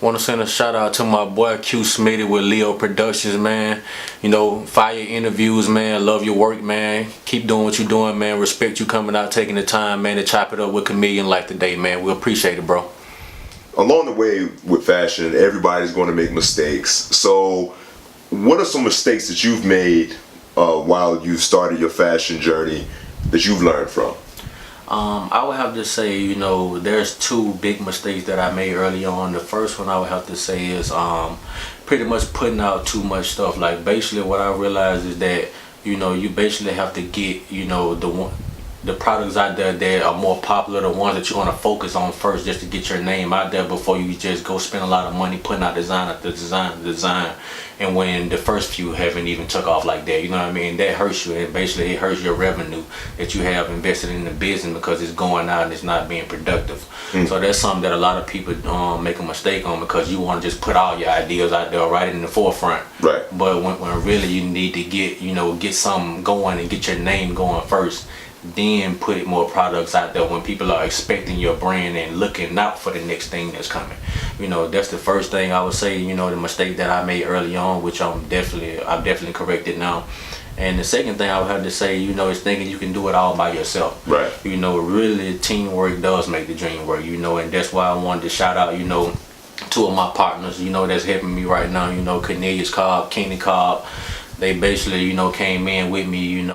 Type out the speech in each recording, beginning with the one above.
Want to send a shout out to my boy Q Smitty with Leo Productions, man. You know, fire interviews, man. Love your work, man. Keep doing what you're doing, man. Respect you coming out, taking the time, man, to chop it up with comedian like today, man. We appreciate it, bro. Along the way with fashion, everybody's going to make mistakes. So, what are some mistakes that you've made while you started your fashion journey that you've learned from? I would have to say, you know, there's two big mistakes that I made early on. The first one I would have to say is pretty much putting out too much stuff. Like, basically what I realized is that, you know, you basically have to get, you know, the products out there that are more popular, the ones that you want to focus on first, just to get your name out there before you just go spend a lot of money putting out design after design, and when the first few haven't even took off like that, you know what I mean? That hurts you, and basically it hurts your revenue that you have invested in the business because it's going out and it's not being productive. So that's something that a lot of people make a mistake on, because you want to just put all your ideas out there right in the forefront. Right. But when really you need to get something going and get your name going first, then put more products out there when people are expecting your brand and looking out for the next thing that's coming. You know, that's the first thing I would say, you know, the mistake that I made early on, which I've definitely corrected now. And the second thing I would have to say, you know, is thinking you can do it all by yourself. Right. You know, really teamwork does make the dream work, you know, and that's why I wanted to shout out, you know, two of my partners, you know, that's helping me right now, you know, Cornelius Cobb, Kenny Cobb. They basically, you know, came in with me, you know,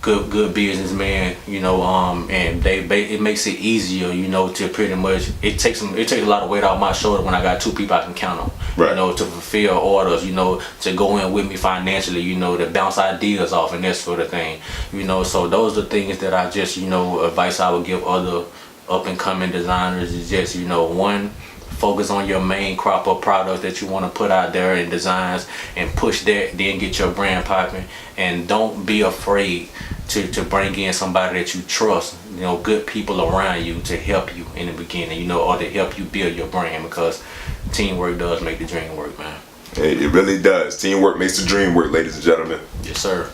good businessman, you know, and it makes it easier, you know, to pretty much, it takes a lot of weight off my shoulder when I got two people I can count on. Right. You know, to fulfill orders, you know, to go in with me financially, you know, to bounce ideas off and that sort of thing, you know. So those are things that I just, you know, advice I would give other up and coming designers is just, you know, one, focus on your main crop of products that you want to put out there in designs and push that, then get your brand popping. And don't be afraid to bring in somebody that you trust, you know, good people around you to help you in the beginning, you know, or to help you build your brand, because teamwork does make the dream work, man. It really does. Teamwork makes the dream work, ladies and gentlemen. Yes, sir.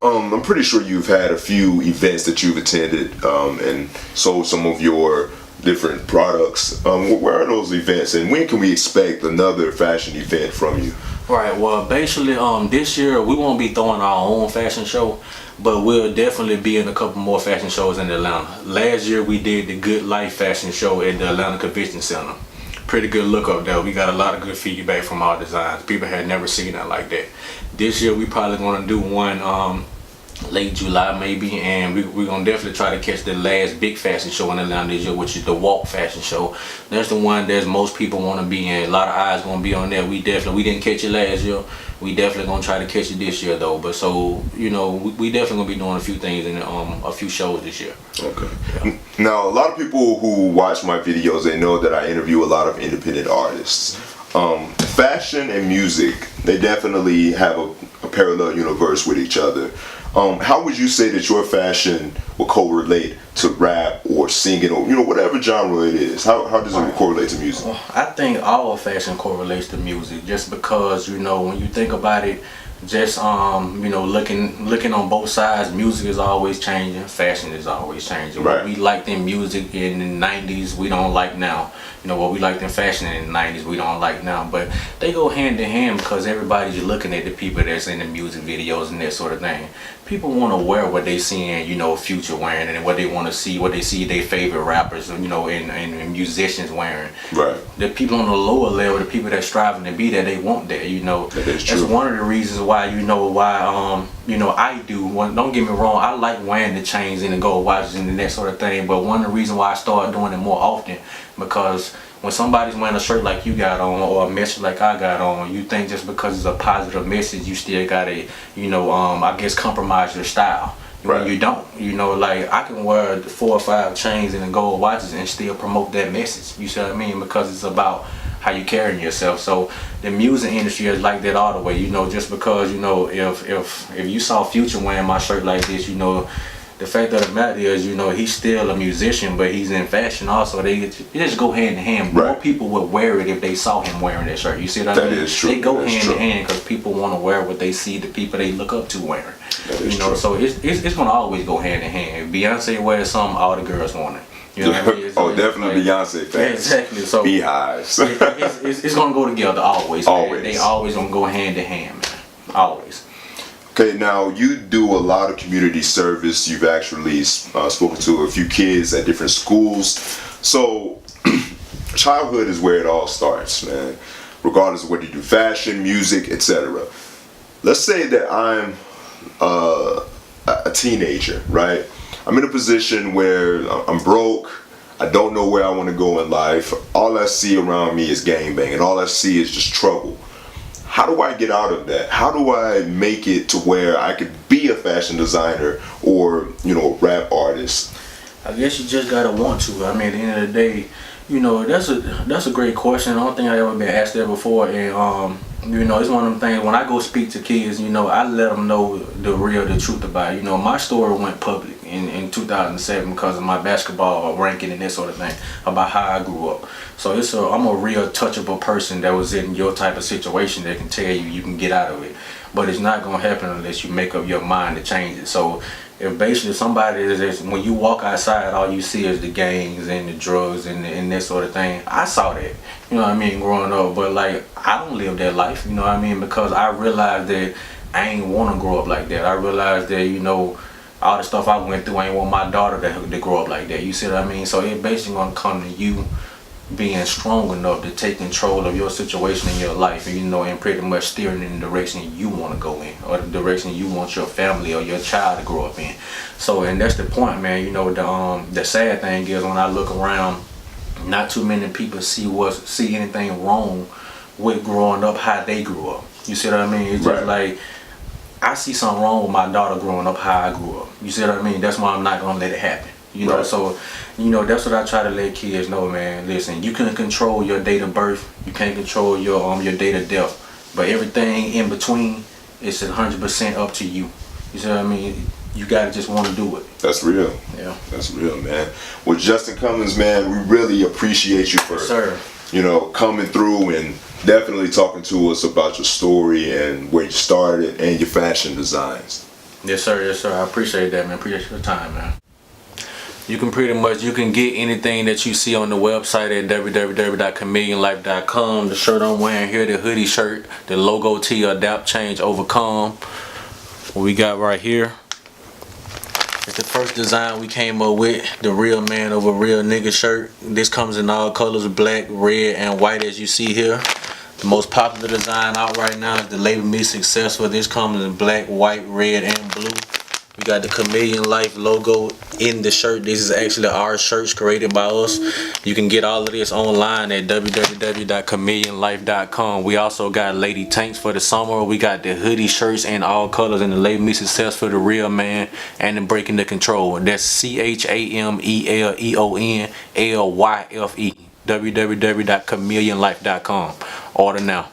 I'm pretty sure you've had a few events that you've attended and sold some of your different products. Where are those events, and when can we expect another fashion event from you? Right, well, basically this year we won't be throwing our own fashion show, but we'll definitely be in a couple more fashion shows in Atlanta. Last year we did the Good Life fashion show at the Atlanta Convention Center. Pretty good look up there. We got a lot of good feedback from our designs. People had never seen that like that. This year we probably gonna do one late July maybe, and we're gonna definitely try to catch the last big fashion show in Atlanta this year, which is the Walk fashion show. That's the one that most people want to be in. A lot of eyes gonna be on there. We didn't catch it last year. We definitely gonna try to catch it this year though. But so, you know, we definitely gonna be doing a few things in a few shows this year. Okay. Yeah. Now, a lot of people who watch my videos, they know that I interview a lot of independent artists. Fashion and music, they definitely have a parallel universe with each other. How would you say that your fashion will correlate to rap or singing, or, you know, whatever genre it is? How does it correlate to music? I think all fashion correlates to music, just because, you know, when you think about it, just you know, looking on both sides, music is always changing, fashion is always changing. Right. What we liked in music in the 90s, we don't like now. You know, what we liked in fashion in the 90s, we don't like now. But they go hand in hand, because everybody's looking at the people that's in the music videos and that sort of thing. People want to wear what they seeing, you know, Future wearing, and what they want to see, what they see their favorite rappers, you know, and musicians wearing. Right. The people on the lower level, the people that's striving to be there, they want that, you know. That's one of the reasons why, you know, I do. Don't get me wrong, I like wearing the chains and the gold watches and that sort of thing, but one of the reasons why I started doing it more often, because when somebody's wearing a shirt like you got on, or a message like I got on, you think just because it's a positive message, you still gotta, you know, I guess compromise your style. Right. When you don't, you know, like I can wear 4 or 5 chains and the gold watches and still promote that message. You see what I mean? Because it's about how you carrying yourself. So the music industry is like that all the way. You know, just because, you know, if you saw Future wearing my shirt like this, you know, the fact of the matter is, you know, he's still a musician, but he's in fashion also. They just go hand in hand. Right. More people would wear it if they saw him wearing that shirt. You see what I mean? That is true. They go hand in hand, because people want to wear what they see the people they look up to wearing. You know, so it's gonna always go hand in hand. If Beyonce wears something, all the girls want it. You know what I mean? Oh, definitely like, Beyonce fans. Yeah, exactly. So Beehives. it's gonna go together always. Always. Man. They always gonna go hand in hand, man. Always. Okay, now you do a lot of community service. You've actually spoken to a few kids at different schools. So, childhood is where it all starts, man. Regardless of whether you do fashion, music, etc. Let's say that I'm a teenager, right? I'm in a position where I'm broke. I don't know where I want to go in life. All I see around me is gangbanging. All I see is just trouble. How do I get out of that? How do I make it to where I could be a fashion designer or, you know, a rap artist? I guess you just gotta want to. I mean, at the end of the day, you know, that's a great question. I don't think I ever been asked that before, and you know, it's one of them things. When I go speak to kids, you know, I let them know the truth about it. You know, my story went public in 2007 because of my basketball ranking and that sort of thing about how I grew up. So I'm a real touchable person that was in your type of situation that can tell you can get out of it. But it's not gonna happen unless you make up your mind to change it. So if basically somebody is, when you walk outside, all you see is the gangs and the drugs and that sort of thing. I saw that, you know what I mean, growing up. But like, I don't live that life, you know what I mean, because I realized that I ain't want to grow up like that. I realized that, you know, all the stuff I went through, I ain't want my daughter to grow up like that. You see what I mean? So it basically gonna come to you being strong enough to take control of your situation in your life, and you know, and pretty much steering in the direction you want to go in, or the direction you want your family or your child to grow up in. So, and that's the point, man. You know, the sad thing is, when I look around, not too many people see anything wrong with growing up how they grew up. You see what I mean? It's just like, I see something wrong with my daughter growing up how I grew up. You see what I mean? That's why I'm not gonna let it happen. You know, so, you know, that's what I try to let kids know, man. Listen, you can control your date of birth, you can't control your date of death, but everything in between is 100% up to you. You see what I mean? You gotta just want to do it. That's real. Yeah, that's real, man. Well, Justin Cummings, man, we really appreciate you for, you know, coming through and definitely talking to us about your story and where you started and your fashion designs. Yes, sir. Yes, sir. I appreciate that, man. Appreciate your time, man. You can get anything that you see on the website at www.chameleonlife.com. The shirt I'm wearing here, the hoodie shirt, the logo tee, adapt, change, overcome. What we got right here, it's the first design we came up with, the real man over real nigga shirt. This comes in all colors, black, red, and white, as you see here. The most popular design out right now is the Label Me Successful. This comes in black, white, red, and blue. We got the Chameleon Life logo in the shirt. This is actually our shirts created by us. You can get all of this online at www.chameleonlife.com. We also got lady tanks for the summer. We got the hoodie shirts in all colors, and the Label Me Success for the real man, and the Breaking the Control. That's CHAMELEONLYFE. www.chameleonlife.com. Order now.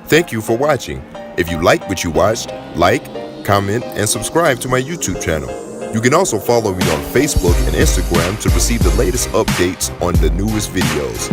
Thank you for watching. If you like what you watched, like, comment, and subscribe to my YouTube channel. You can also follow me on Facebook and Instagram to receive the latest updates on the newest videos.